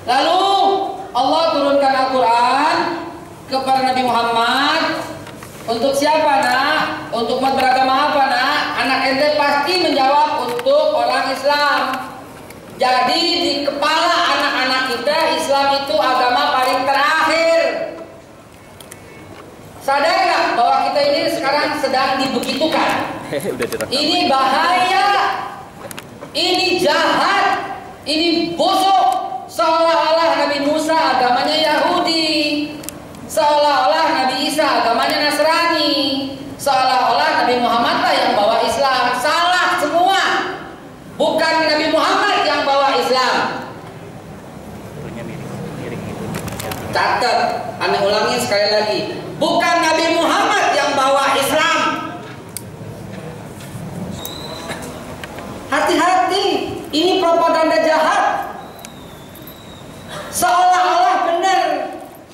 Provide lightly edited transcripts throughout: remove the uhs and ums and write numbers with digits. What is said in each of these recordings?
Lalu Allah turunkan Al-Quran kepada Nabi Muhammad. Untuk siapa nak? Untuk umat beragama apa nak? Anak ente pasti menjawab untuk orang Islam. Jadi di kepala anak-anak kita Islam itu agama paling terakhir. Sadar nggak bahwa kita ini sekarang sedang dibegitukan? Ini bahaya, ini jahat, ini busuk. Seolah-olah Nabi Musa agamanya Yahudi, seolah-olah Nabi Isa agamanya Nasrani, seolah-olah Nabi Muhammad lah yang bawa Islam. Salah semua. Bukan Nabi Muhammad yang bawa Islam. Catat, anda ulangi sekali lagi. Bukan Nabi Muhammad yang bawa Islam. Hati-hati, ini propaganda jahat. Seolah-olah benar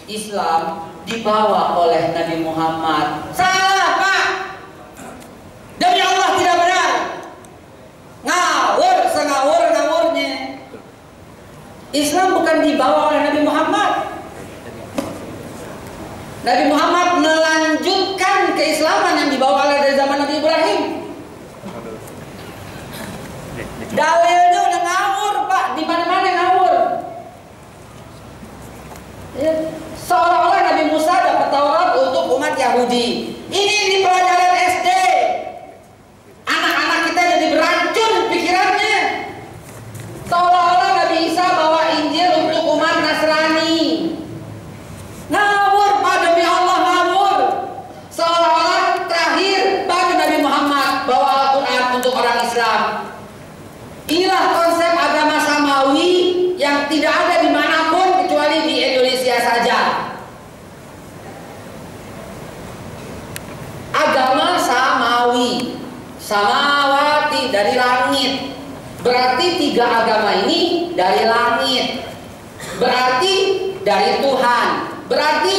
Islam dibawa oleh Nabi Muhammad. Salah Pak. Demi Allah tidak benar. Ngawur, sengawur-ngawurnya. Islam bukan dibawa oleh Nabi Muhammad. Nabi Muhammad melanjutkan keislaman yang dibawa oleh dari zaman Nabi Ibrahim. Dalilnya udah ngawur Pak, di mana-mana ngawur. Ya. Seolah-olah Nabi Musa dapat Taurat untuk umat Yahudi. Ini di pelajaran SD. Anak-anak kita jadi beracun pikirannya. Seolah-olah Nabi Isa bawa Injil untuk umat Nasrani. Ngawur Pak, demi Allah ngawur. Seolah-olah terakhir baru Nabi Muhammad bawa Al-Quran untuk orang Islam. Inilah konsep agama samawi yang tidak ada dimanapun kecuali di Indonesia saja. Agama samawi, samawati dari langit. Berarti tiga agama ini dari langit. Berarti dari Tuhan. Berarti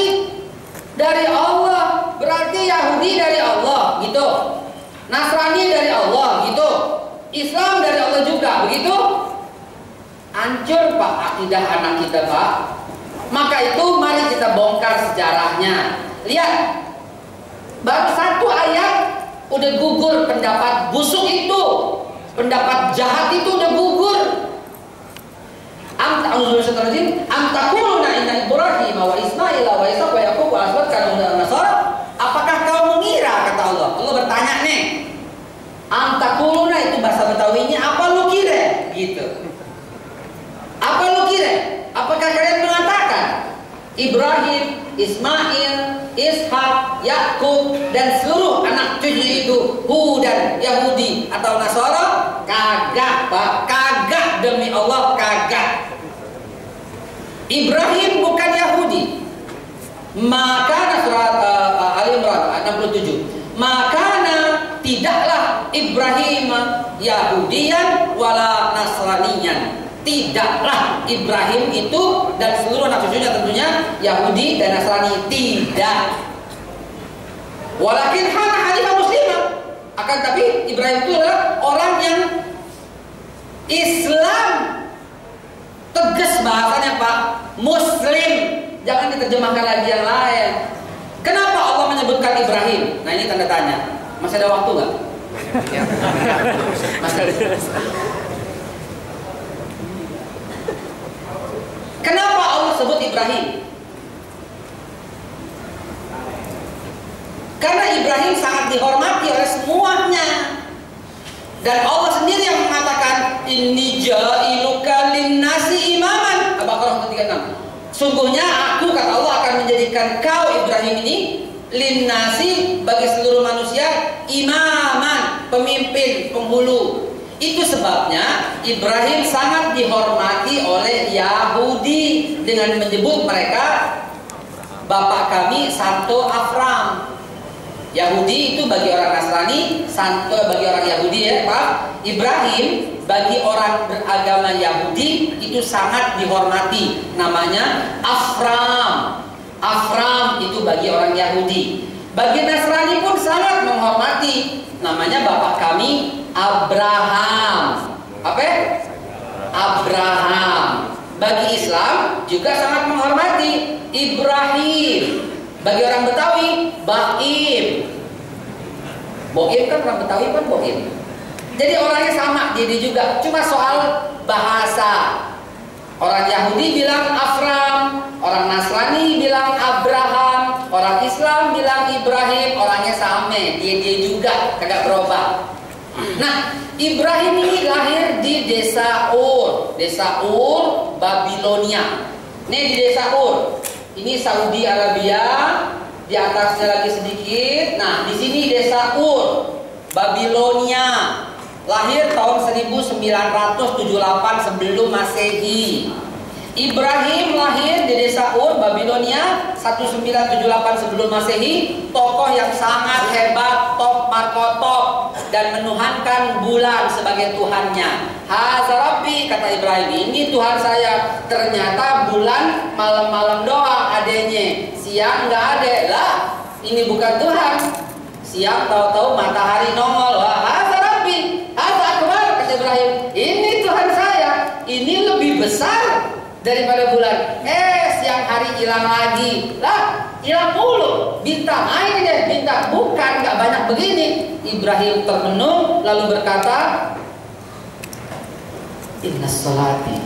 dari Allah. Berarti Yahudi dari Allah, gitu. Nasrani dari Allah, gitu. Islam dari Allah juga, begitu? Hancur Pak akidah anak kita Pak. Maka itu mari kita bongkar sejarahnya. Lihat, baru satu ayat udah gugur pendapat busuk itu, pendapat jahat itu udah gugur. Am taquluna inna Ibrahim wa Ismail wa Ishaq wa Yaqub wa asbat kanu nasara. Apakah kau mengira, kata Allah. Allah bertanya nih. Am taquluna itu bahasa Betawinya apa lu kira? Gitu. Apa lu kira? Apakah kalian mengatakan Ibrahim, Ismail, Ishak, Yakub dan seluruh anak cucu itu Hudan, Yahudi atau Nasara? Kagak Pak, kagak, demi Allah kagak. Ibrahim bukan Yahudi. Maka surat Ali Imran 67. Maka tidaklah Ibrahim Yahudian wala Nasraniyan. Tidaklah Ibrahim itu dan seluruh anak cucunya tentunya Yahudi dan Nasrani, tidak. Walakin hana hanifah muslimah. Akan tapi Ibrahim itu adalah orang yang Islam, tegas bahasanya Pak, Muslim. Jangan diterjemahkan lagi yang lain. Kenapa Allah menyebutkan Ibrahim? Nah ini tanda tanya. Masih ada waktu nggak? Masih ada. Kenapa Allah sebut Ibrahim? Karena Ibrahim sangat dihormati oleh semuanya. Dan Allah sendiri yang mengatakan inni ja'iluka linnasi imaman. Al-Baqarah 36. Sungguhnya aku, kata Allah, akan menjadikan kau Ibrahim ini linnasi, bagi seluruh manusia, imaman, pemimpin, penghulu. Itu sebabnya Ibrahim sangat dihormati oleh Yahudi dengan menyebut mereka bapak kami Santo Afram. Yahudi itu bagi orang Nasrani, Santo bagi orang Yahudi ya Pak. Ibrahim bagi orang beragama Yahudi itu sangat dihormati. Namanya Afram. Afram itu bagi orang Yahudi. Bagi Nasrani pun sangat menghormati. Namanya bapak kami Abraham. Apa? Abraham. bagi Islam juga sangat menghormati Ibrahim. Bagi orang Betawi, Baim. Boim kan orang Betawi kan Boim. Jadi orangnya sama, jadi juga. Cuma soal bahasa. Orang Yahudi bilang Afram, orang Nasrani bilang Abraham, orang Islam bilang Ibrahim, orangnya sama, dia juga, kagak berubah. Nah, Ibrahim ini lahir di desa Ur, Babilonia. Ini di desa Ur. Ini Saudi Arabia, di atasnya lagi sedikit. Nah, di sini desa Ur, Babilonia. Lahir tahun 1978 sebelum Masehi. Ibrahim lahir di desa Ur, Babilonia 1978 sebelum Masehi. Tokoh yang sangat hebat, top markotop, dan menuhankan bulan sebagai Tuhannya. Hadza Rabbi, kata Ibrahim, ini Tuhan saya. Ternyata bulan malam-malam doang adanya, siang nggak ada. Lah, ini bukan Tuhan. Siang tahu-tahu matahari nongol. Wah, hadza Rabbi, hadza akbar, kata Ibrahim. Ini Tuhan saya. Ini lebih besar daripada bulan. Siang hari hilang lagi. Lah, hilang mulu. Bintang aja deh, bintang. Bukan, nggak banyak begini. Ibrahim termenung lalu berkata, Inna sholati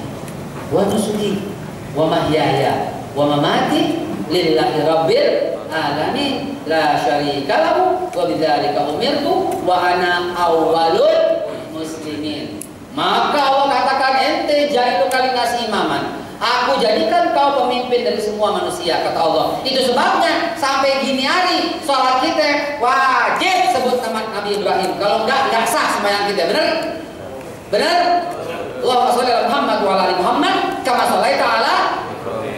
wa nusuki wa mahyaya wa mamati lillahi rabbil alamin la syarika lahu wa bidzalika umirtu wa ana awwalul muslimin. Maka Allah katakan, ente jadikan kali nasi imaman, aku jadikan kau pemimpin dari semua manusia, kata Allah. Itu sebabnya sampai gini hari sholat kita wajib sebut nama Nabi Ibrahim. Kalau enggak sah sembahyang kita. Benar? Benar? Allahumma sholli ala Muhammad wa ala ali Muhammad kama shallaita ala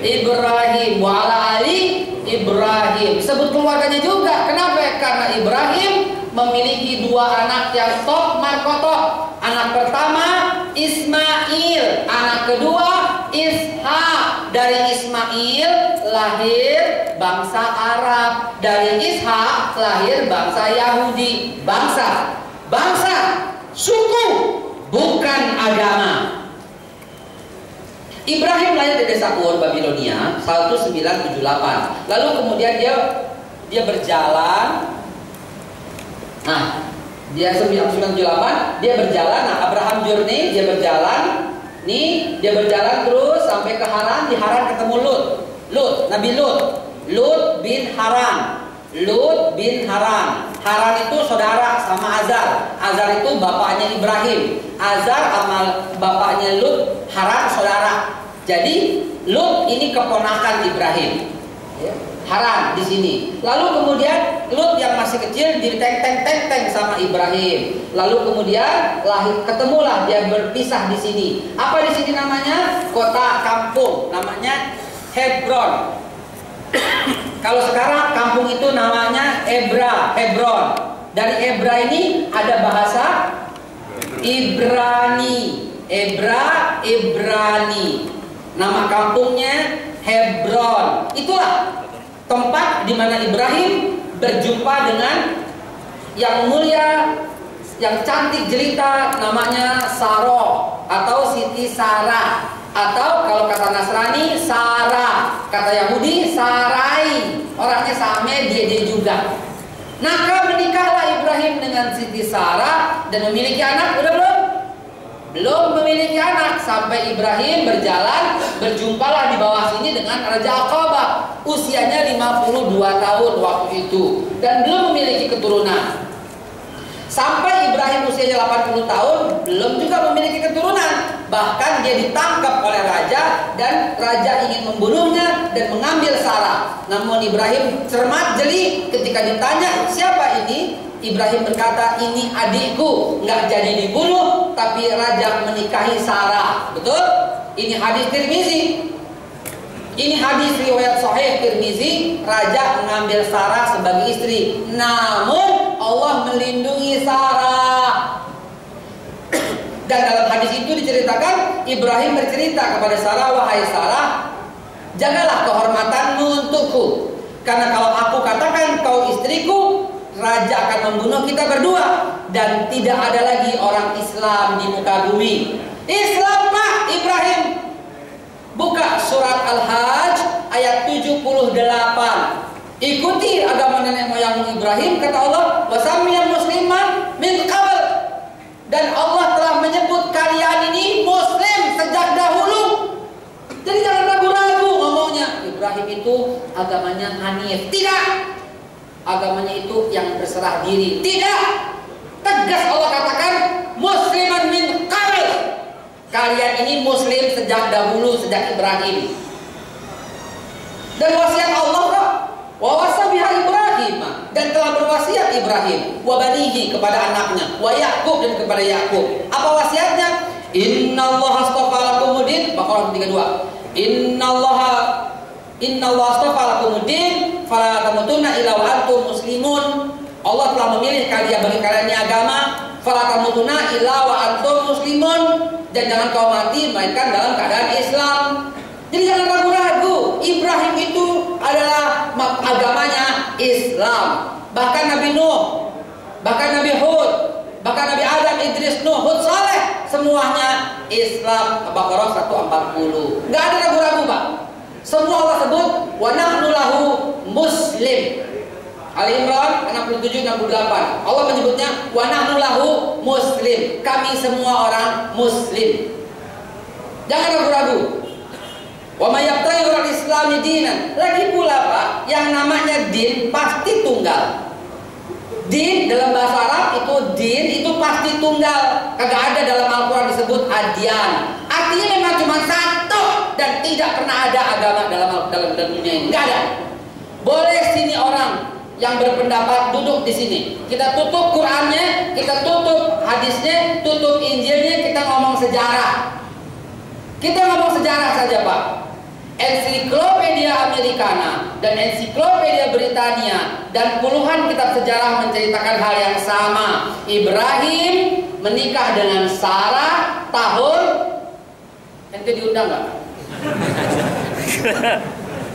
Ibrahim wa ala ali Ibrahim. Sebut keluarganya juga. Kenapa? Karena Ibrahim memiliki dua anak yang top markotop. Anak pertama Ismail, anak kedua Ishak. Dari Ismail lahir bangsa Arab, dari Ishak lahir bangsa Yahudi. Bangsa suku, bukan agama. Ibrahim lahir di desa Ur, Babilonia 1978. Lalu kemudian dia berjalan. Nah, dia 1978 dia berjalan. Nah, Abraham journey, dia berjalan. Dia berjalan terus sampai ke Haran. Di Haran ketemu Nabi Lut bin Haran. Haran itu saudara sama Azar. Azar itu bapaknya Ibrahim. Azar sama bapaknya Lut, Haran saudara. Jadi Lut ini keponakan Ibrahim. Haran di sini. Lalu kemudian Lut yang masih kecil diteng sama Ibrahim. Lalu kemudian ketemulah dia berpisah di sini. Apa di sini namanya? Kota kampung, namanya Hebron. Kalau sekarang kampung itu namanya Hebron. Dari Ebra ini ada bahasa Ibrani. Ibrani. Nama kampungnya Hebron. Itulah tempat di mana Ibrahim berjumpa dengan yang mulia, yang cantik jelita, namanya Saroh atau Siti Sarah, atau kalau kata Nasrani Sarah, kata Yahudi Sarai. Orangnya sama, dia juga. Maka menikahlah Ibrahim dengan Siti Sarah dan memiliki anak. Udah belum memiliki anak. Sampai Ibrahim berjalan, berjumpalah di bawah sini dengan Raja Aqabah. Usianya 52 tahun waktu itu dan belum memiliki keturunan. Sampai Ibrahim usianya 80 tahun belum juga memiliki keturunan. Bahkan dia ditangkap oleh raja dan raja ingin membunuhnya dan mengambil Sarah. Namun Ibrahim cermat jeli, ketika ditanya siapa ini, Ibrahim berkata, ini adikku, nggak jadi dibunuh, tapi raja menikahi Sarah. Betul? Ini hadis Tirmizi. Ini hadis riwayat Sahih Tirmizi. Raja mengambil Sarah sebagai istri. Namun Allah melindungi Sarah. Dan dalam hadis itu diceritakan, Ibrahim bercerita kepada Sarah, wahai Sarah, jagalah kehormatanmu untukku. Karena kalau aku katakan kau istriku, raja akan membunuh kita berdua dan tidak ada lagi orang Islam di muka bumi. Islam Pak Ibrahim. Buka surat Al-Hajj ayat 78. Ikuti agama nenek moyang Ibrahim, kata Allah, wasamiyam musliman min qabl. Dan Allah telah menyebut kalian ini muslim sejak dahulu. Jadi jangan ragu-ragu ngomongnya Ibrahim itu agamanya hanif. Tidak. Agamanya itu yang berserah diri. Tidak. Tegas Allah katakan musliman min qabl. Kalian ini muslim sejak dahulu, sejak Ibrahim. Dan wasiat Allah kok, wa wasa biha Ibrahim, dan telah berwasiat Ibrahim wa banihi kepada anaknya, wa Yaqub dan kepada Yaqub. Apa wasiatnya? Innallaha astafa lakumuddin, Baqarah 32. Innallaha astafa lakumuddin fala tamutunna illa wa antum muslimun. Allah telah memilih kalian, bagi kalian ini agama, fala tamutunna illa wa antum muslimun, dan jangan kau mati melainkan dalam keadaan Islam. Jadi jangan ragu-ragu, Ibrahim itu adalah agamanya Islam. Bahkan Nabi Nuh, bahkan Nabi Hud, bahkan Nabi Adam, Idris, Nuh, Hud, Saleh, semuanya Islam. Baqarah 140. Enggak ada ragu-ragu, Pak. Semua Allah sebut wa nahnu lahu muslim. Ali Imran 67-68. Allah menyebutnya wa nahnu lahu muslim. Kami semua orang muslim. Jangan ragu-ragu. Wa may yabtaghi ghairal islami dinan. Lagi pula, Pak, yang namanya din pasti tunggal. Din dalam bahasa Arab itu din itu pasti tunggal. Kagak ada dalam Al-Qur'an disebut adyan. Artinya memang cuma satu dan tidak pernah ada agama dalam dunia ini. Enggak ada. Boleh sini orang yang berpendapat duduk di sini. Kita tutup Qur'annya, kita tutup hadisnya, tutup Injilnya, kita ngomong sejarah. Kita ngomong sejarah saja, Pak. Ensiklopedia Americana dan Ensiklopedia Britania dan puluhan kitab sejarah menceritakan hal yang sama. Ibrahim menikah dengan Sarah tahun, ente diundang nggak?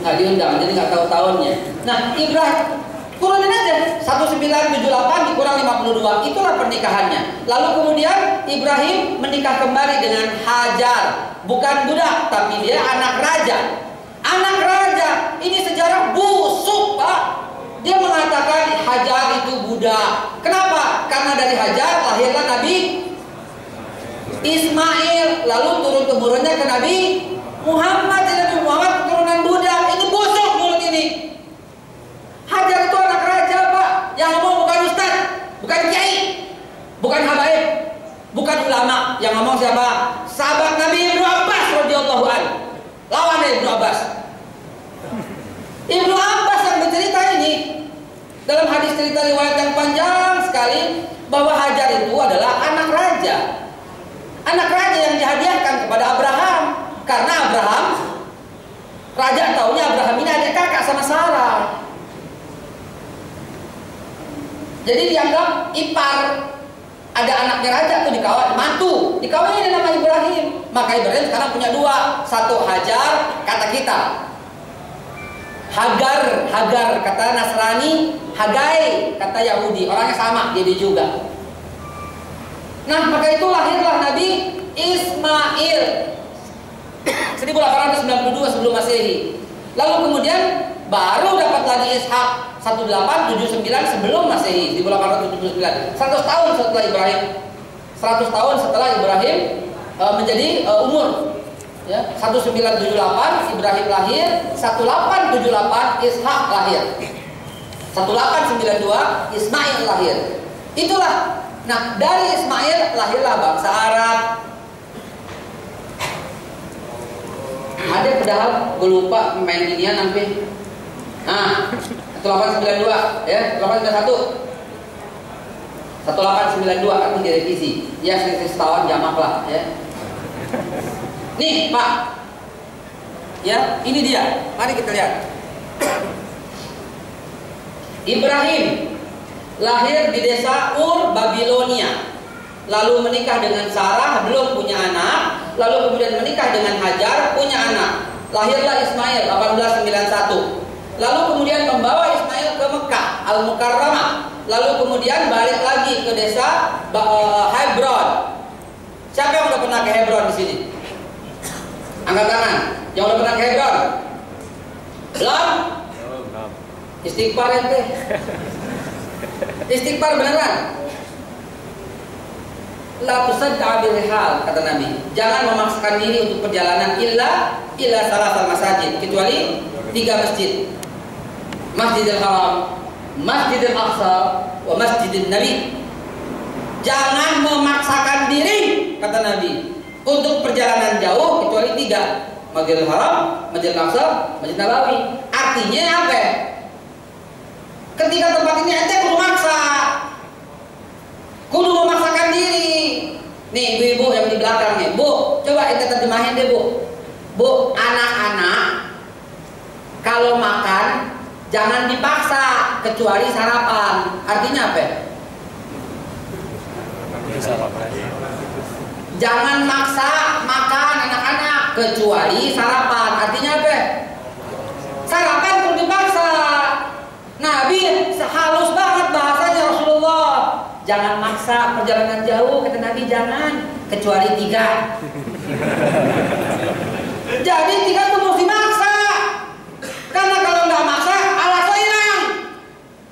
Nggak diundang, jadi nggak tahu tahunnya. Nah, Ibrahim turunin aja 1978 dikurang 52, itulah pernikahannya. Lalu kemudian Ibrahim menikah kembali dengan Hajar. Bukan budak, tapi dia anak raja. Anak raja, ini sejarah busuk, Pak. Dia mengatakan Hajar itu budak. Kenapa? Karena dari Hajar lahirlah Nabi Ismail, lalu turun-temurunnya ke Nabi Muhammad. Jadi Nabi Muhammad keturunan budak. Ini busuk mulut ini. Hajar itu anak raja, Pak. Yang ngomong bukan ustaz, bukan kiai, bukan habaib, bukan ulama. Yang ngomong siapa? Sahabat Nabi Ibnu Abbas radhiyallahu anhu. Lawan Ibnu Abbas. Ibnu Abbas yang bercerita ini dalam hadis cerita riwayat yang panjang sekali bahwa Hajar itu adalah anak raja. Anak raja yang dihadiahkan kepada Abraham. Karena Abraham, raja taunya Abraham ini adik kakak sama Sarah. Jadi dianggap ipar. Ada anaknya raja tuh dikawin, mantu, dikawinin nama Ibrahim. Maka Ibrahim sekarang punya dua, satu Hajar kata kita, Hagar kata Nasrani, Hagai kata Yahudi, orangnya sama, dia juga. Nah, maka itu lahirlah Nabi Ismail 1892 sebelum Masehi. Lalu kemudian baru dapat lagi Ishak 1879 sebelum Masehi, 1879. 100 tahun setelah Ibrahim. 100 tahun setelah Ibrahim menjadi umur. Ya, 1978 Ibrahim lahir, 1878 Ishak lahir. 1892 Ismail lahir. Itulah. Nah, dari Ismail lahirlah bangsa Arab. Ada padahal gue lupa main ginian sampai. Nah, 1892 ya, 1891. 1892 artinya direvisi. Ya, selisih setahun jamak lah ya. Nih, Pak. Ya, ini dia. Mari kita lihat. Ibrahim lahir di desa Ur, Babilonia. Lalu menikah dengan Sarah, belum punya anak. Lalu kemudian menikah dengan Hajar, punya anak. Lahirlah Ismail 1891. Lalu kemudian membawa Ismail ke Mekah, Al-Mukarramah. Lalu kemudian balik lagi ke desa Hebron. Siapa yang udah pernah ke Hebron di sini? Angkat tangan. Yang udah pernah ke Hebron? Belum? Istighfar ente. Istighfar beneran. La tusadda bil rihal, kata Nabi. Jangan memaksakan diri untuk perjalanan illa salasal masajid, kecuali 3 masjid. Masjidil Haram, Masjidil Aqsa, wa Masjidin Nabi. Jangan memaksakan diri, kata Nabi, untuk perjalanan jauh kecuali 3. Masjidil Haram, Masjidil Aqsa, Masjid Nabawi. Artinya apa? Ketika tempat ini ente kudu maksa, kudu memaksakan diri. Nih ibu-ibu yang di belakang nih, Bu, coba ente terjemahin deh, Bu. Bu, anak-anak kalau makan jangan dipaksa kecuali sarapan. Artinya apa? Jangan maksa makan anak-anak kecuali sarapan. Artinya apa? Sarapan perlu dipaksa. Nabi halus banget bahasanya Rasulullah. Jangan maksa perjalanan jauh, kata Nabi, jangan, kecuali 3. Jadi 3 itu mesti maksa. Karena kalau nggak maksa, alasnya hilang.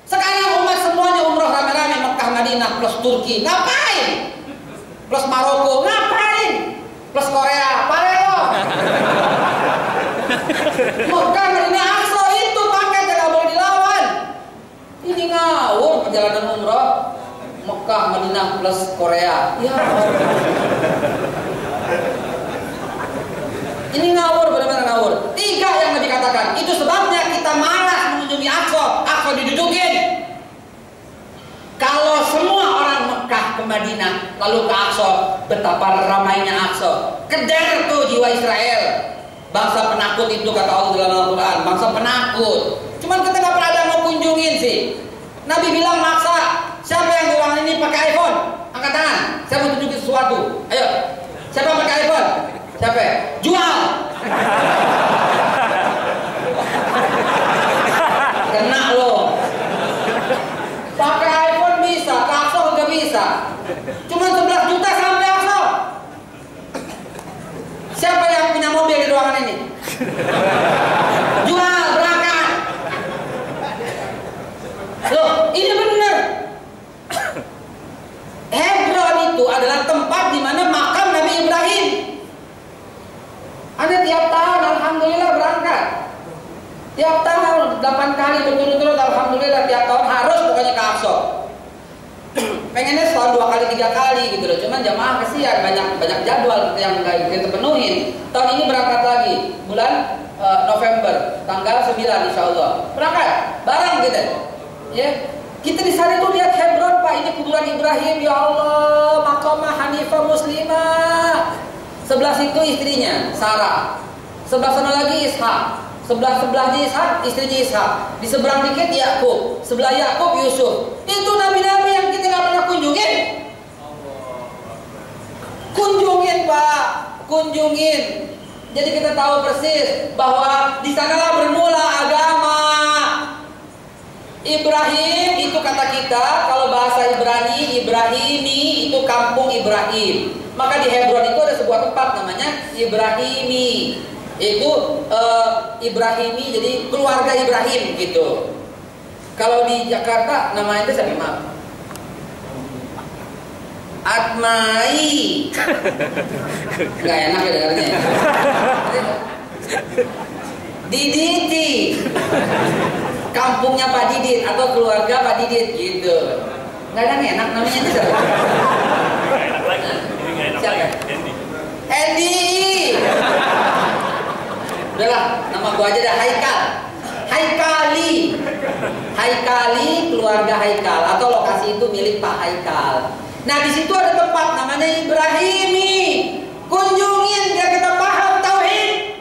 Sekarang umat semuanya umroh rame-rame Mekah, Madinah plus Turki. Ngapain? Plus Maroko, ngapain? Plus Korea, parelo. Mekah, Madinah, Aqsa itu paket yang nggak boleh dilawan. Ini ngawur perjalanan umroh Mekah, Madinah plus Korea. Ya. Ini ngawur, benar-benar ngawur. 3 yang Nabi katakan. Itu sebabnya kita malas mengunjungi Aqsa. Aqsa didudukin. Kalau semua orang Mekah ke Madinah lalu ke Aqsa, betapa ramainya Aqsa. Keder tuh jiwa Israel. Bangsa penakut itu kata Allah dalam Al-Quran. Bangsa penakut. Cuman kita nggak pernah ada mau kunjungin sih. Nabi bilang maksa. Siapa yang di ruangan ini pakai iPhone? Angkat tangan. Saya mau tunjukin sesuatu. Ayo. Siapa pakai iPhone? Siapa? Jual. Kena lo. Pakai iPhone bisa, ke Aqsa nggak bisa. Cuma 11 juta sampai Aqsa. Siapa yang punya mobil di ruangan ini? Jual, berangkat. Loh, ini benar. Hebron itu adalah tempat di mana makam Nabi Ibrahim. Anda tiap tahun alhamdulillah berangkat. Tiap tahun 8 kali berturut-turut alhamdulillah, tiap tahun harus pokoknya ke Aqsa. Pengennya setahun 2 kali 3 kali gitu loh. Cuman jamaah kesian, banyak jadwal yang nggak kita penuhin. Tahun ini berangkat lagi bulan November tanggal 9 insyaallah. Berangkat bareng gitu. Ya. Kita di sana tuh lihat Hebron, Pak, ini kuburan Ibrahim, ya Allah, makamah Hanifah Muslimah. Sebelah situ istrinya Sarah, sebelah sana lagi Ishak, sebelahnya Ishak, istrinya Ishak, di seberang dikit Yakub, sebelah Yakub Yusuf. Itu nabi-nabi yang kita nggak pernah kunjungin. Kunjungin, Pak, kunjungin. Jadi kita tahu persis bahwa di sanalah bermula agama. Ibrahim itu kata kita, kalau bahasa Ibrani, Ibrahimi itu kampung Ibrahim. Maka di Hebron itu ada sebuah tempat namanya Ibrahimi. Itu Ibrahimi, jadi keluarga Ibrahim gitu. Kalau di Jakarta namanya itu siapa? Maaf. Atmai. Gak enak ya dengarnya. Diditi. Kampungnya Pak Didit atau keluarga Pak Didit gitu. Nggak ada yang enak namanya itu siapa? Siapa? Endi. Udahlah, nama gua aja dah, Haikal. Haikali keluarga Haikal atau lokasi itu milik Pak Haikal. Nah di situ ada tempat namanya Ibrahimi. Kunjungin biar kita paham tauhid.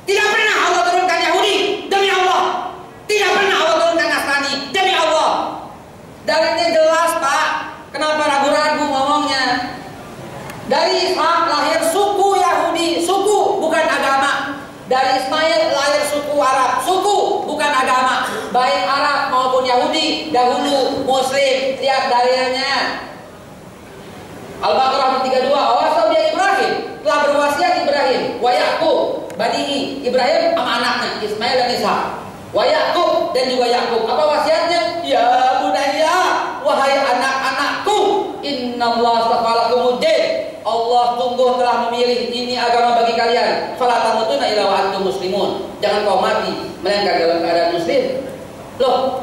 Tidak pernah Allah turunkan Yahudi demi Allah. Tidak pernah Allah turunkan Nasrani demi Allah. Dalilnya jelas, Pak. Kenapa ragu-ragu ngomongnya? Dari Ishak lahir suku Yahudi, suku bukan agama. Dari Ismail lahir suku Arab, suku bukan agama. Baik Arab maupun Yahudi dahulu Muslim. Lihat dalilnya. Al-Baqarah 32. Awasau dia Ibrahim, telah berwasiat Ibrahim wa Yaqub Bani Ibrahim sama anaknya Ismail dan Ishak. Wa Yaqub dan juga Yaqub. Apa wasiatnya? Ya bunayya, wahai anak-anakku, innallaha astafa lakumuddin. Allah tunggu telah memilih ini agama bagi kalian. Fala tamutunna illa wa antum muslimun. Jangan kau mati melainkan dalam keadaan muslim. Loh,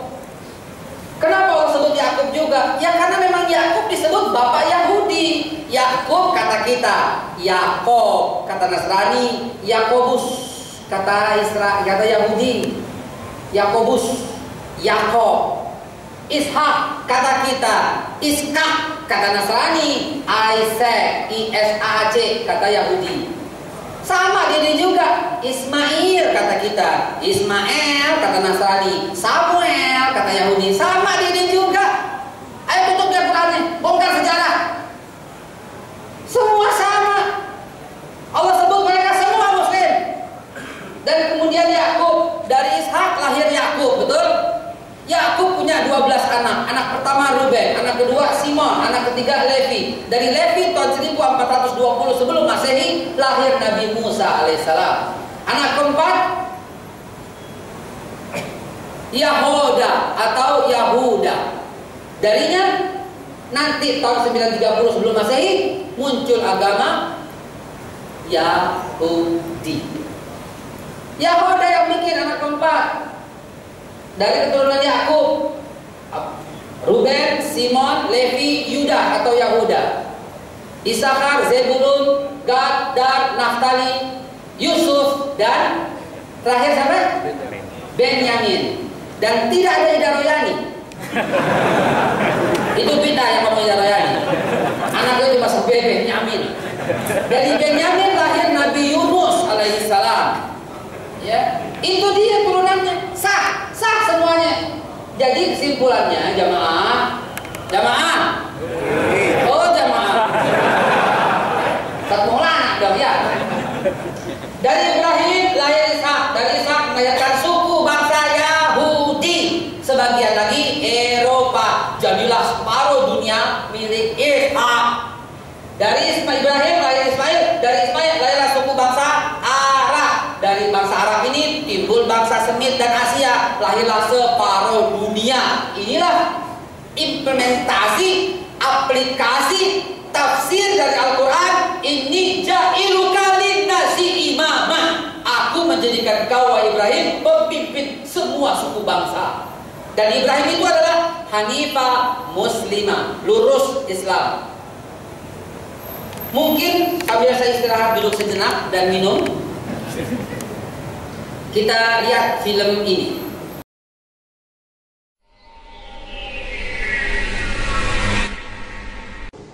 kenapa Allah sebut Yakub juga? Ya karena memang Yakub disebut bapak Yahudi. Yakub kata kita, Yakob kata Nasrani, Yakobus kata kata Yahudi, Yakobus, Yakob. Ishak kata kita, Iskak kata Nasrani, Isaac, Isaac kata Yahudi. Sama ini juga, Ismail kata kita, Ismail kata Nasrani, Samuel kata Yahudi. Sama ini juga. Ayo tutup ya Qurannya, bongkar sejarah. Semua sama. Allah sebut mereka semua muslim. Dan kemudian Yakub, dari Ishak lahir Yakub, betul? Yakub punya 12 anak. Anak pertama Ruben, anak kedua Simon, anak ketiga Levi. Dari Levi tahun 1420 sebelum Masehi lahir Nabi Musa alaihissalam. Anak keempat Yahuda atau Yahuda. Darinya nanti tahun 930 sebelum Masehi muncul agama Yahudi. Yahuda yang bikin anak keempat. Dari keturunan Yakub, Ruben, Simon, Levi, Yuda atau Yahuda. Isakar, Zebulun, Gad, Dan, Naftali, Yusuf dan terakhir siapa? Benyamin. Dan tidak ada Ida Royani. Itu beda yang ngomong Ida Royani. Anaknya cuma Benyamin. Dari Benyamin lahir Nabi Yunus alaihissalam. Ya, itu dia turunannya. Sah semuanya. Jadi kesimpulannya jamaah. Oh jamaah. Satu Maulana dong ya. Dari Ibrahim lahir Ishak, dari Ishak melahirkan suku bangsa Yahudi. Sebagian lagi Eropa. Jadilah separuh dunia milik Ishak. Dari Ibrahim lahir Ismail, dari Ismail lahirlah suku bangsa Arab. Dari bangsa Arab ini timbul bangsa Semit dan Asia, lahirlah separuh dunia. Inilah implementasi, aplikasi, tafsir dari Al-Quran. Ini ja'iluka linnasi imamah. Aku menjadikan kau wahai Ibrahim pemimpin semua suku bangsa. Dan Ibrahim itu adalah Hanifah Muslimah, lurus Islam. Mungkin sambil saya istirahat duduk sejenak dan minum, kita lihat film ini.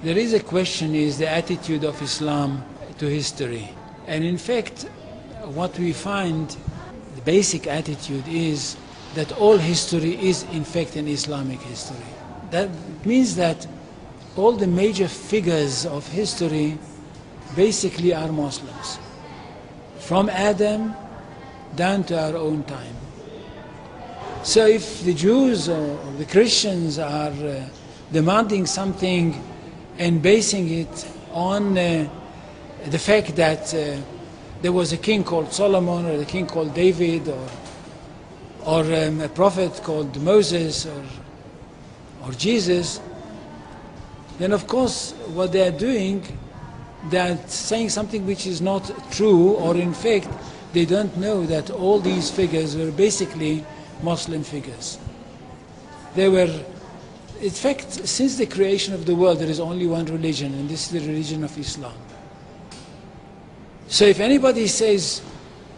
There is a question, is the attitude of Islam to history. And in fact, what we find, the basic attitude is that all history is in fact an Islamic history. That means that all the major figures of history basically are Muslims. From Adam down to our own time. So if the Jews or the Christians are demanding something and basing it on the fact that there was a king called Solomon or a king called David or a prophet called Moses or Jesus, then of course what they are doing, they're saying something which is not true, or in fact they don't know that all these figures were basically Muslim figures. They were, in fact, since the creation of the world there is only one religion, and this is the religion of Islam. So if anybody says,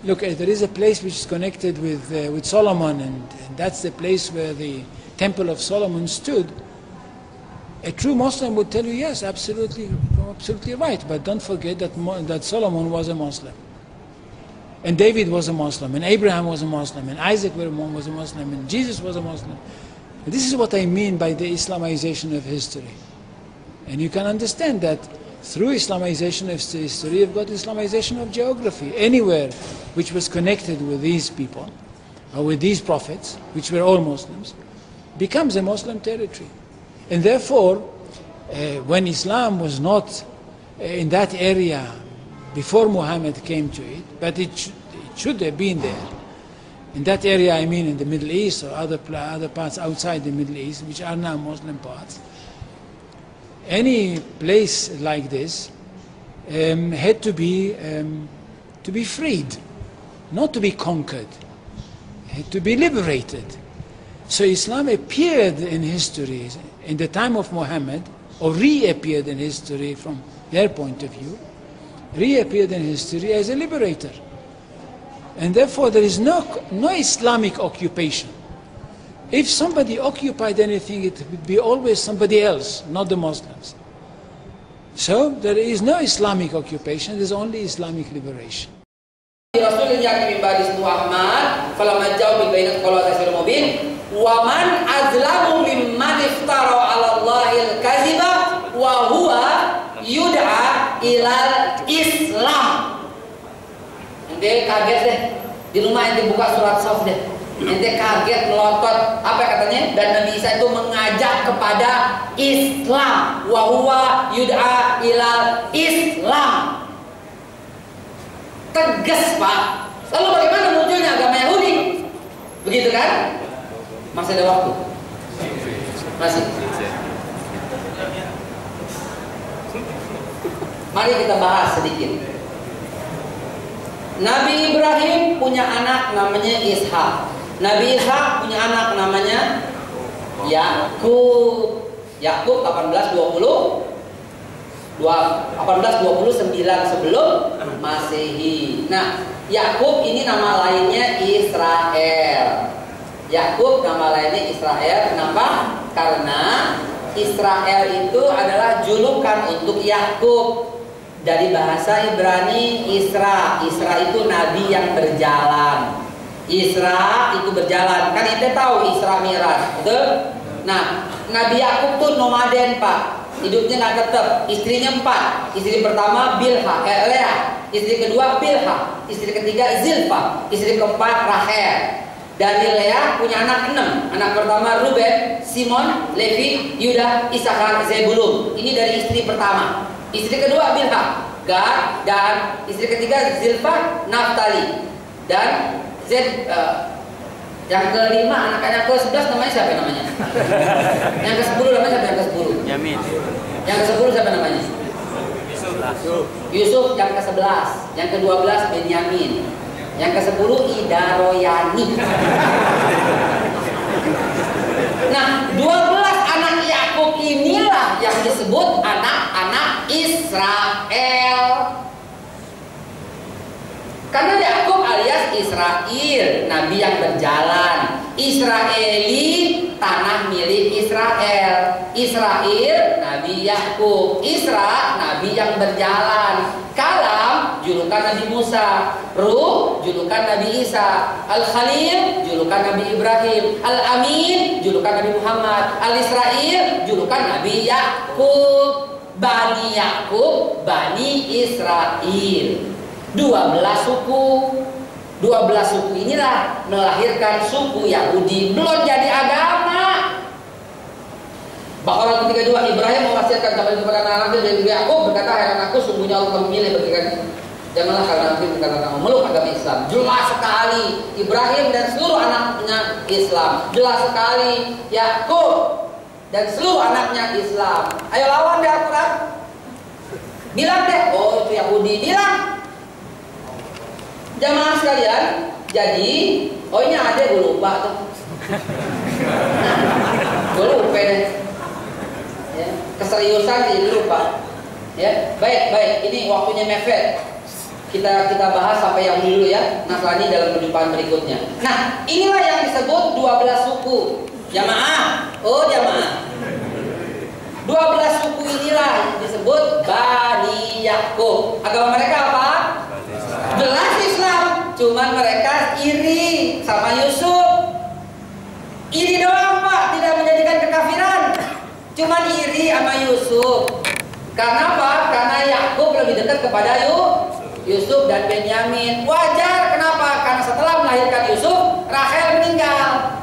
look, there is a place which is connected with Solomon, and that's the place where the Temple of Solomon stood, a true Muslim would tell you, yes, absolutely right, but don't forget that Solomon was a Muslim. And David was a Muslim, and Abraham was a Muslim, and Isaac was a Muslim, and Jesus was a Muslim. And this is what I mean by the Islamization of history. And you can understand that through Islamization of history, you've got Islamization of geography. Anywhere which was connected with these people, or with these prophets, which were all Muslims, becomes a Muslim territory. And therefore, when Islam was not in that area before Muhammad came to it, but it should have been there. In that area, I mean in the Middle East or other parts outside the Middle East, which are now Muslim parts. Any place like this had to be freed, not to be conquered, had to be liberated. So Islam appeared in history in the time of Muhammad, or reappeared in history from their point of view, reappeared in history as a liberator. And therefore there is no Islamic occupation. If somebody occupied anything, it would be always somebody else, not the Muslims. So there is no Islamic occupation, there is only Islamic liberation. Rasul yang mimbar ismu Ahmad, falamma ja'u bil bayyinati qalu tasirul mubin, wa man azlamu mimman iftara 'ala Allahil kadziba wa huwa yud'a ilal Islam. Ente kaget deh, di rumah ente buka surat Shaf deh. Ente kaget melotot, apa katanya? Dan Nabi Isa itu mengajak kepada Islam, wa huwa yud'a ilal Islam. Tegas, Pak. Lalu bagaimana munculnya agama Yahudi? Begitu kan? Masih ada waktu? Masih. Mari kita bahas sedikit. Nabi Ibrahim punya anak namanya Ishak. Nabi Ishak punya anak namanya Yakub. Yakub 1829 sebelum Masehi. Nah, Yakub ini nama lainnya Israel. Yakub nama lainnya Israel. Kenapa? Karena Israel itu adalah julukan untuk Yakub. Dari bahasa Ibrani Isra. Isra itu nabi yang berjalan. Isra itu berjalan. Kan ente tahu Isra Mi'raj, betul? Nah, Nabi Yakub tuh nomaden, Pak. Hidupnya nggak tetap, istrinya 4. Istri pertama Bilha, Lea. Istri kedua Bilha. Istri ketiga Zilpa. Istri keempat Rahel. Dari Lea punya anak 6. Anak pertama Ruben, Simon, Levi, Yuda, Isakar, Zebulun. Ini dari istri pertama. Istri kedua Bilha, Gad, dan istri ketiga Zilpa, Naftali. Dan yang kelima, anak-anak ke-11 namanya siapa namanya? Yang ke-10 namanya siapa yang ke-10? Yamin. Yang ke-10 siapa namanya? Yusuf yang ke-11. Yang ke-12 Benyamin. Yang ke-10 Ida Royani. Nah, 12 anak Yakub inilah yang disebut anak-anak Israel. Karena Yakub alias Israel, nabi yang berjalan. Israeli, tanah milik Israel. Israel, nabi Yakub. Isra, nabi yang berjalan. Kalam, julukan Nabi Musa. Ruh, julukan Nabi Isa. Al-Khalil, julukan Nabi Ibrahim. Al-Amin, julukan Nabi Muhammad. Al-Israel, julukan Nabi Yakub. Bani Yakub, Bani Israel. 12 suku. 12 suku inilah melahirkan suku Yahudi. Belum jadi agama. Baqarah 32, Ibrahim mewasiatkan kepada anak-anaknya dari Yakub, berkata, "Hai anakku, sungguhnya Allah memilih bagikan janganlah kalian nanti berkata memeluk agama Islam." Jelas sekali Ibrahim dan seluruh anaknya Islam. Jelas sekali Yakub dan seluruh anaknya Islam. Ayo lawan deh Al-Quran. Bilang deh, oh itu Yahudi. Bilang. Jamaah sekalian, jadi, oh ini ada gue lupa tuh. Gue lupa deh. Ya, keseriusan jadi lupa. Ya, baik, ini waktunya mepet. Kita bahas sampai yang dulu ya, Nasrani dalam kehidupan berikutnya. Nah, inilah yang disebut 12 suku. Jamaah, oh jamaah. 12 suku inilah yang disebut Bani Yakub. Agama mereka apa? Jelas Islam, cuman mereka iri sama Yusuf. Iri doang Pak, tidak menjadikan kekafiran. Cuman iri sama Yusuf. Karena apa? Karena Yakub lebih dekat kepada Yusuf dan Benyamin. Wajar, kenapa? Karena setelah melahirkan Yusuf, Rahel meninggal.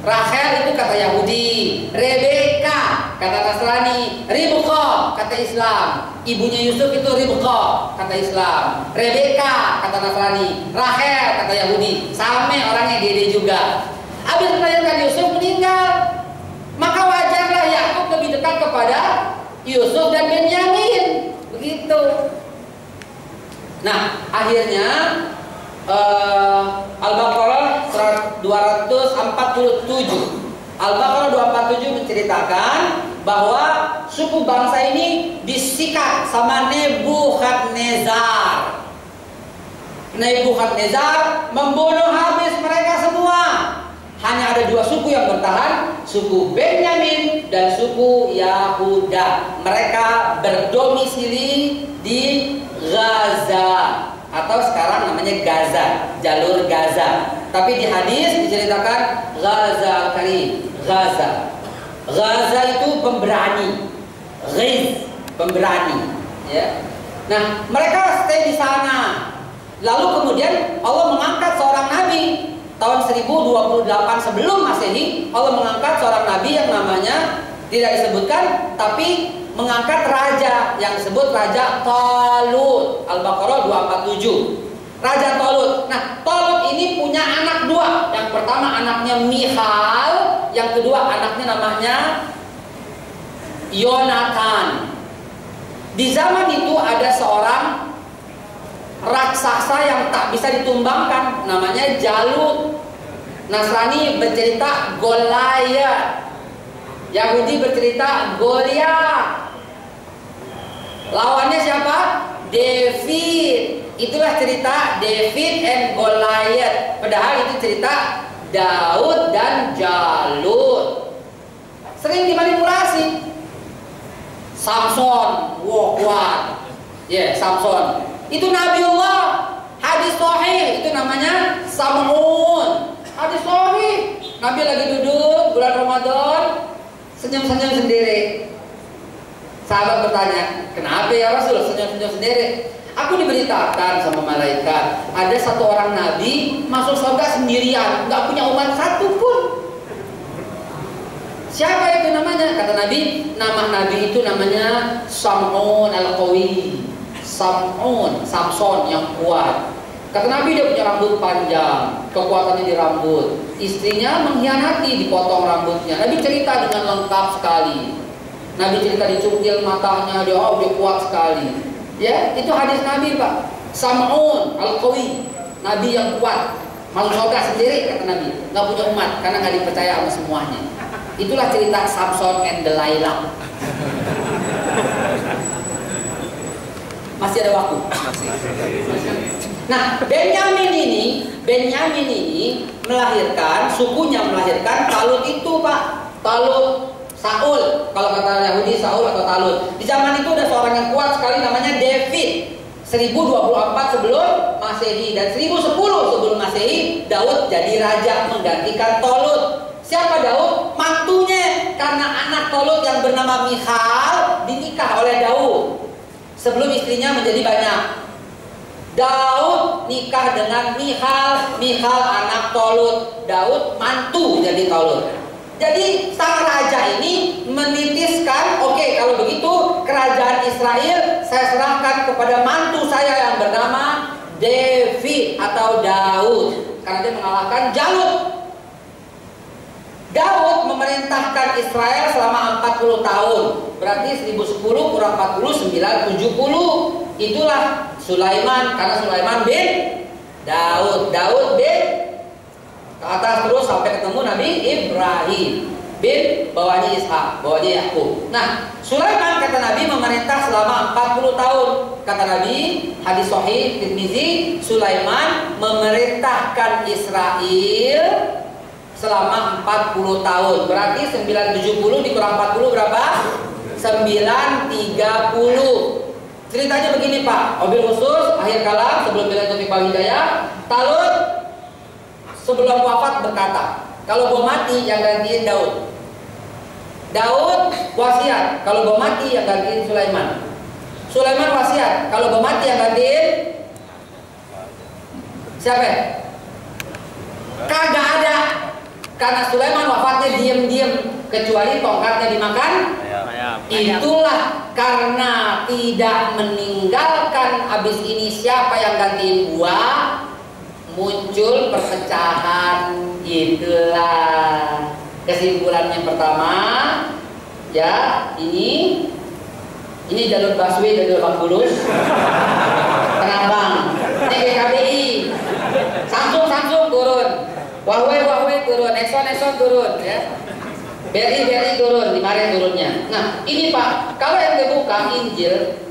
Rahel itu kata Yahudi, Rebeka kata Nasrani, Ribqa kata Islam. Ibunya Yusuf itu Ribqa, kata Islam. Rebeka, kata Nasrani. Rahel, kata Yahudi. Same orangnya Dede juga. Habis melahirkan Yusuf meninggal. Maka wajarlah Yakub lebih dekat kepada Yusuf dan Benyamin. Begitu. Nah, akhirnya Al-Baqarah 247. Al-Baqarah 247 menceritakan bahwa suku bangsa ini disikat sama Nebukadnezar. Nebukadnezar membunuh habis mereka semua. Hanya ada dua suku yang bertahan, suku Benyamin dan suku Yahuda. Mereka berdomisili di Gaza atau sekarang namanya Gaza, jalur Gaza. Tapi di hadis diceritakan Gaza Al-Karim, Gaza. Gaza itu pemberani, Ghiz, pemberani. Ya. Nah, mereka stay di sana. Lalu kemudian Allah mengangkat seorang nabi tahun 1028 sebelum Masehi. Allah mengangkat seorang nabi yang namanya tidak disebutkan, tapi mengangkat raja yang disebut Raja Talut. Al-Baqarah 247. Raja Talut. Nah, Talut ini punya anak dua. Yang pertama anaknya Michal, yang kedua anaknya namanya Yonatan. Di zaman itu ada seorang raksasa yang tak bisa ditumbangkan, namanya Jalut. Nasrani bercerita Goliat. Yahudi bercerita Goliat. Lawannya siapa? David. Itulah cerita David and Goliath. Padahal itu cerita Daud dan Jalut. Sering dimanipulasi. Samson, kuat. Samson. Itu Nabiullah. Hadis sahih itu namanya Sam'un. Hadis sahih. Nabi lagi duduk bulan Ramadan, senyum-senyum sendiri. Sahabat bertanya, kenapa ya Rasul senyum-senyum sendiri? Aku diberitakan sama malaikat, ada satu orang nabi masuk surga sendirian, nggak punya umat satu pun. Siapa itu namanya? Kata Nabi, nama nabi itu namanya Sam'un Al-Qawi. Sam'un, Samson yang kuat. Kata Nabi dia punya rambut panjang, kekuatannya di rambut. Istrinya mengkhianati, dipotong rambutnya. Nabi cerita dengan lengkap sekali. Nabi cerita dicungkil matanya, dia kuat sekali. Ya, itu hadis Nabi, Pak. Sam'un Al-Qawi, Nabi yang kuat, masuk surga sendiri, kata Nabi. Nggak punya umat karena nggak dipercaya sama semuanya. Itulah cerita Samson and Delilah. Masih ada waktu. Nah, Benyamin ini melahirkan, sukunya melahirkan Talut itu, Pak. Talut, Saul, kalau kata Yahudi Saul atau Talut. Di zaman itu ada seorang yang kuat sekali namanya David. 1024 sebelum Masehi dan 1010 sebelum Masehi, Daud jadi raja menggantikan Talut. Siapa Daud? Mantunya, karena anak Talut yang bernama Michal dinikah oleh Daud. Sebelum istrinya menjadi banyak. Daud nikah dengan Michal, Michal anak Talut, Daud mantu jadi Talut. Jadi sang raja ini menitiskan, oke, kalau begitu kerajaan Israel saya serahkan kepada mantu saya yang bernama David atau Daud, karena dia mengalahkan Jalut. Daud memerintahkan Israel selama 40 tahun. Berarti 1010 kurang 40, 970. Itulah Sulaiman, karena Sulaiman bin Daud, Daud bin ke atas terus sampai ketemu Nabi Ibrahim bin bawahnya Ishak, bawahnya Yakub. Nah, Sulaiman kata Nabi memerintah selama 40 tahun. Kata Nabi, hadis sahih Tirmizi, Sulaiman memerintahkan Israel selama 40 tahun. Berarti 970 dikurang 40 berapa? 930. Ceritanya begini, Pak. Wabil khusus akhir kalam sebelum bilang topik hidayah, Talut sebelum wafat berkata, kalau gue mati yang gantiin Daud. Daud wasiat, kalau gue mati yang gantiin Sulaiman. Sulaiman wasiat, kalau gue mati yang gantiin siapa? Kagak ada. Karena Sulaiman wafatnya diem-diem, kecuali tongkatnya dimakan Itulah karena tidak meninggalkan habis ini siapa yang gantiin gua, muncul perpecahan. Itulah kesimpulannya pertama. Ya, ini jalur busway, jalur Bangkulus, Penambang, ini GKBI, Samsung turun, Huawei turun, Exxon turun, ya, BRI turun, di mana turunnya. Nah, ini Pak, kalau yang dibuka Injil,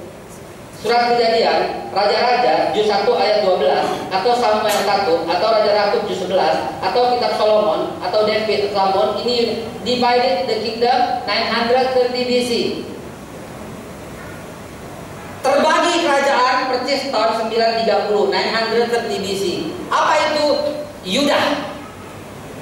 Surat Kejadian, Raja-Raja, juz 1 ayat 12, atau Samuel 1, atau Raja Yakub juz 11, atau Kitab Solomon, atau David Solomon, ini divided the kingdom 930 BC. Terbagi kerajaan persis tahun 930, 930 BC. Apa itu?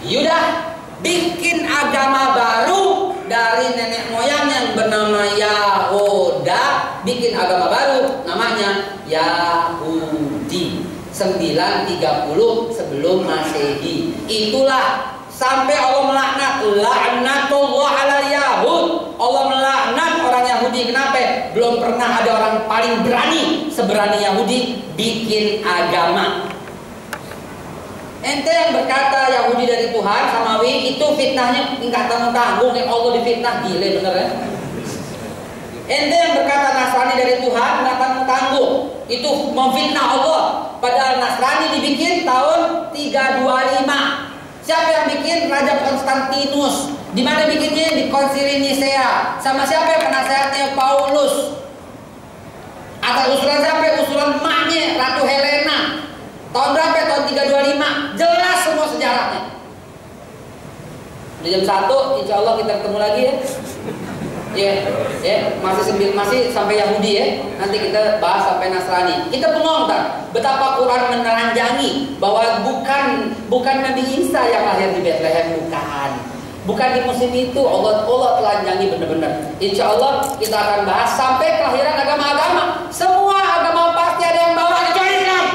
Yudah bikin agama baru dari nenek moyang yang bernama Yahoda, bikin agama baru namanya Yahudi. 930 sebelum Masehi. Itulah sampai Allah melaknat, laknatullah ala Yahud. Allah melaknat orang Yahudi. Kenapa? Belum pernah ada orang paling berani seberani Yahudi bikin agama. Ente yang berkata Yahudi dari Tuhan, Samawi, itu fitnahnya nggak tanggung-tanggung. Yang Allah difitnah, gile bener ya. Ente yang berkata Nasrani dari Tuhan nggak tanggung-tanggung, itu memfitnah Allah. Padahal Nasrani dibikin tahun 325. Siapa yang bikin? Raja Konstantinus. Di mana bikinnya? Di Konsili Nisea. Sama siapa yang penasehatnya? Paulus. Atau usulan siapa? Usulan emaknya Ratu Helena. Tahun berapa? Tahun 325. Jelas semua sejarahnya. Di jam 1 insya Allah kita ketemu lagi ya. Masih sampai Yahudi ya. Nanti kita bahas sampai Nasrani. Kita bengong kan betapa Quran meneranjangi bahwa bukan Nabi Isa yang lahir di Bethlehem, bukan di musim itu. Allah telanjangi benar-benar. Insya Allah kita akan bahas sampai kelahiran agama-agama. Semua agama pasti ada yang bawa kecuali Islam.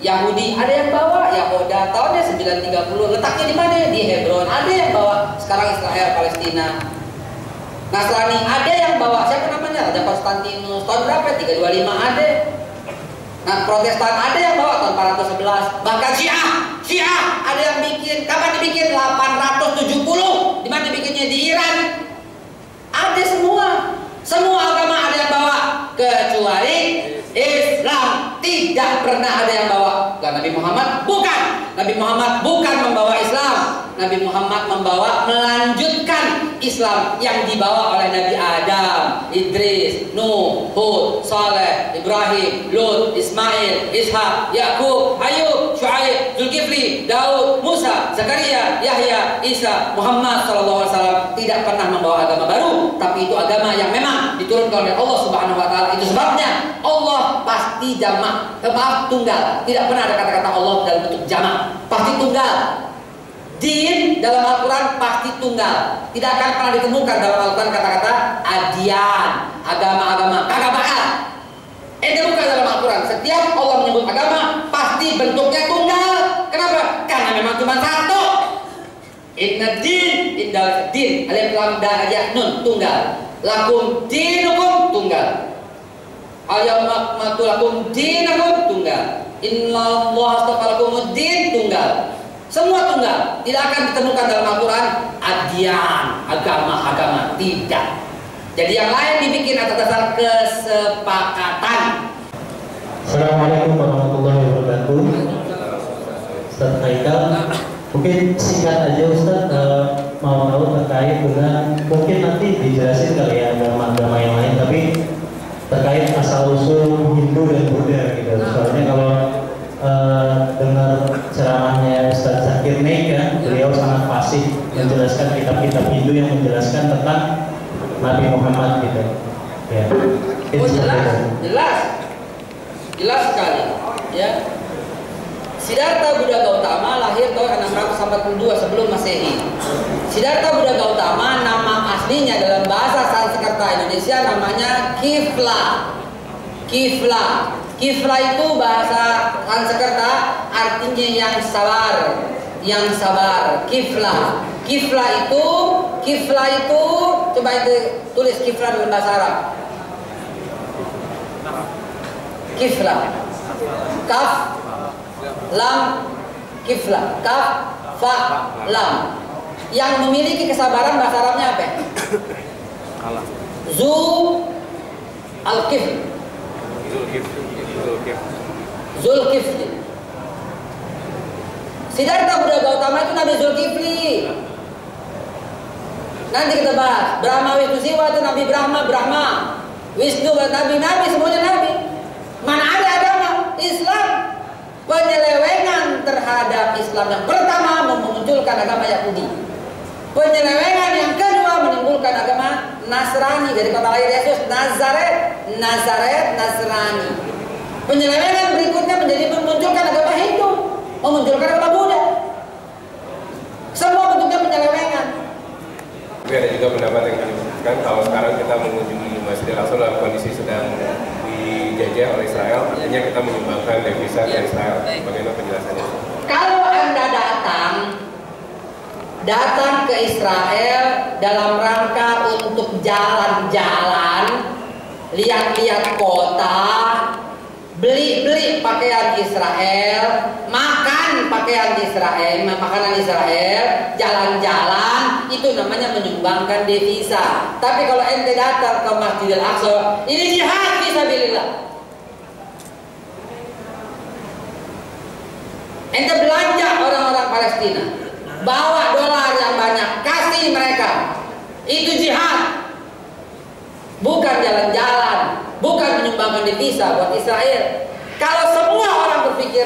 Yahudi ada yang bawa Yahoda tahunnya 930. Letaknya di mana? Di Hebron. Ada yang bawa sekarang Israel Palestina. Nasrani ada yang bawa, siapa namanya? Raja Konstantinus. Tahun berapa? 325 ada. Nah, Protestan ada yang bawa tahun 411. Bahkan Syiah ada yang bikin. Kapan dibikin? 870. Di mana dibikinnya? Di Iran. Ada semua. Semua agama ada yang bawa kecuali Islam. Tidak pernah ada yang bawa. Nabi Muhammad bukan. Nabi Muhammad bukan membawa Islam. Nabi Muhammad melanjutkan Islam yang dibawa oleh Nabi Adam, Idris, Nuh, Hud, Saleh, Ibrahim, Lut, Ismail, Ishak, Yakub, Ayub, Syuaib, Zulkifli, Daud, Musa, Zakaria, Yahya, Isa. Muhammad SAW tidak pernah membawa agama baru, tapi itu agama yang memang diturunkan oleh Allah Subhanahu wa taala. Itu sebabnya Allah pasti jamak, tunggal. Tidak pernah ada kata-kata Allah dalam bentuk jamak. Pasti tunggal. Din dalam Al-Quran pasti tunggal. Tidak akan pernah ditemukan dalam Al-Quran kata-kata adian, agama-agama. Kagak bakal. Bukan dalam Al-Quran. Setiap Allah menyebut agama pasti bentuknya tunggal. Kenapa? Karena memang cuma satu. Inna din indal din, alif lam da ya nun, tunggal. Lakum dinukum, tunggal. Al-yawma akmaltu lakum dinakum, tunggal. Inna Allah astagfirullah din, tunggal. Semua tunggal. Tidak akan ditemukan dalam Al-Quran adian, agama-agama. Tidak. Jadi yang lain dibikin atas dasar kesepakatan. Assalamualaikum warahmatullahi wabarakatuh. Ustaz Haikal, mungkin singkat aja Ustaz, mau tahu terkait dengan, mungkin nanti dijelasin kali ya agama-agama yang lain, tapi terkait asal usul Hindu dan Buddha gitu. Soalnya kalau dengar ceramahnya Ustaz Zakir Naik ya, beliau sangat fasih menjelaskan kitab-kitab Hindu yang menjelaskan tentang Nabi Muhammad gitu. Ya. Oh, jelas sekali. Ya. Siddhartha Buddha Gautama lahir tahun 642 sebelum Masehi. Siddhartha Buddha Gautama nama aslinya dalam bahasa Sanskerta Indonesia namanya Kifla itu bahasa Sanskerta artinya yang sabar. Kifla itu Kifla itu coba itu tulis kifla dalam bahasa Arab. Kifla. Kaf, lam, kifla. Kaf, fa, lam. Yang memiliki kesabaran bahasa Arabnya apa? Zu al-kifl. Zulkifli. Siddhartha Buddha Gautama itu Nabi Zulkifli. Nanti kita bahas. Brahma Wisnu Siwa itu Nabi Brahma. Wisnu Nabi semuanya Nabi. Mana ada agama Islam penyelewengan terhadap Islam yang pertama memunculkan agama Yahudi. Penyelewengan yang kedua menimbulkan agama Nasrani dari kota lahir Yesus Nazaret, Nasrani. Penyelewengan berikutnya menjadi memunculkan agama Hindu, memunculkan agama Buddha. Semua bentuknya penyelewengan. Tapi ada juga pendapat yang menyebutkan kalau sekarang kita mengunjungi Masjidil Aqsa dalam kondisi sedang dijajah oleh Israel, artinya kita menyumbangkan devisa ke Israel. Bagaimana penjelasannya? Kalau Anda datang ke Israel dalam rangka untuk jalan-jalan, lihat-lihat kota, beli pakaian Israel, makan pakaian Israel, makanan Israel, jalan-jalan, itu namanya menyumbangkan devisa. Tapi kalau ente datang ke Masjidil Aqsa, ini jihad fisabilillah. Ente belanja orang-orang Palestina, bawa dolar yang banyak, kasih mereka. Itu jihad. Bukan jalan-jalan, bukan menyumbangkan devisa buat Israel. Kalau semua orang berpikir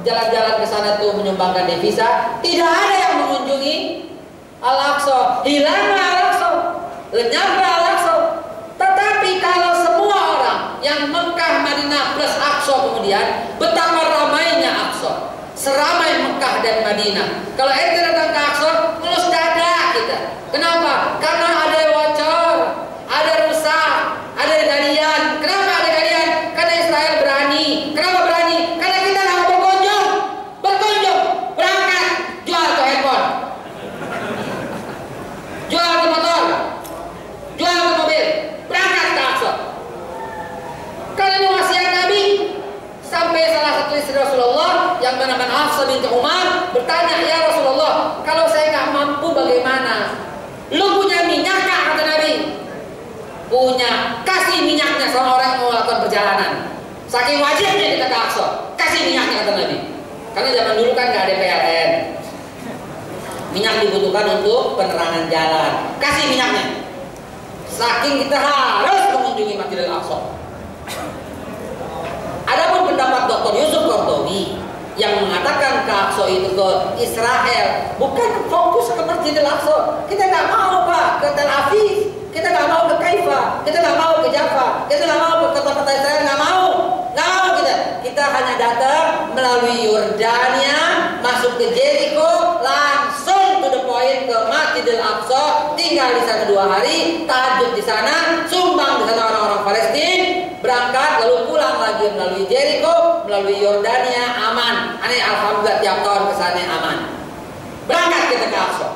jalan-jalan ke sana itu menyumbangkan devisa, tidak ada yang mengunjungi Al-Aqsa. Hilanglah Al-Aqsa, lenyaplah Al-Aqsa. Tetapi kalau semua orang yang Mekah, Madinah plus Aqsa kemudian, betapa ramainya Aqsa, seramai Mekah dan Madinah. Kalau ente datang ke Aqsa, ngelus dada kita. Kenapa? Karena ada bocor, ada rusak, ada galian. Kenapa ada galian? Karena Israel berani. Kenapa berani? Karena kita nggak berkunjung, berangkat, jual ke handphone, jual ke motor, jual ke mobil, berangkat ke Aqsa. Karena ini wasiat Nabi. Sampai salah satu istri Rasulullah yang bernama Hafsah binti Umar bertanya, ya Rasulullah, kalau saya nggak mampu bagaimana? Lu punya minyak nggak? Kata Nabi. Punya. Kasih minyaknya sama orang yang mau melakukan perjalanan. Saking wajibnya kita ke Aqsa, kasih minyaknya kata Nabi. Karena zaman dulu kan nggak ada PLN. Minyak dibutuhkan untuk penerangan jalan. Kasih minyaknya. Saking kita harus mengunjungi Masjidil Aqsa. Adapun pendapat Dr. Yusuf Qaradawi yang mengatakan ke Aqsa itu ke Israel, bukan fokus ke Masjidil Aqsa. Kita nggak mau Pak ke Tel Aviv, kita nggak mau ke Haifa, kita nggak mau ke Jaffa, kita nggak mau ke kota-kota Israel, nggak mau kita. Kita hanya datang melalui Yordania, masuk ke Jericho, langsung to the point ke Masjidil Aqsa, tinggal di sana 2 hari, tahajud di sana, sumbang di sana orang-orang Palestina, berangkat lalu pulang lagi melalui Jericho, melalui Yordania, aman. Aneh alhamdulillah tiap tahun kesana aman. Berangkat kita ke Aqsa.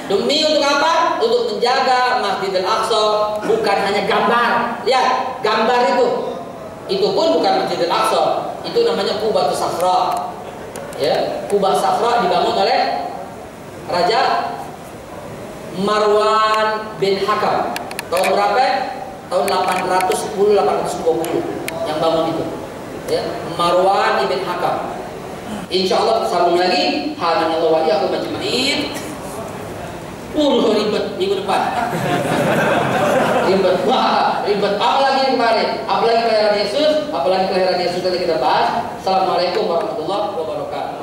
Demi untuk apa? Untuk menjaga Masjidil Aqsa, bukan hanya gambar. Lihat, gambar itu pun bukan Masjidil Aqsa. Itu namanya Qubatus Safra. Ya, Quba Safra dibangun oleh Raja Marwan bin Hakam. Tahun berapa? Tahun 810-820 yang bangun itu. Ya, Marwan ibn Hakam. Insya Allah sambung lagi. Hadanallahu wa iyyakum ajma'in. Ribet minggu depan. Ribet. Apalagi kemarin, apalagi kelahiran Yesus, tadi kita bahas. Assalamualaikum warahmatullahi wabarakatuh.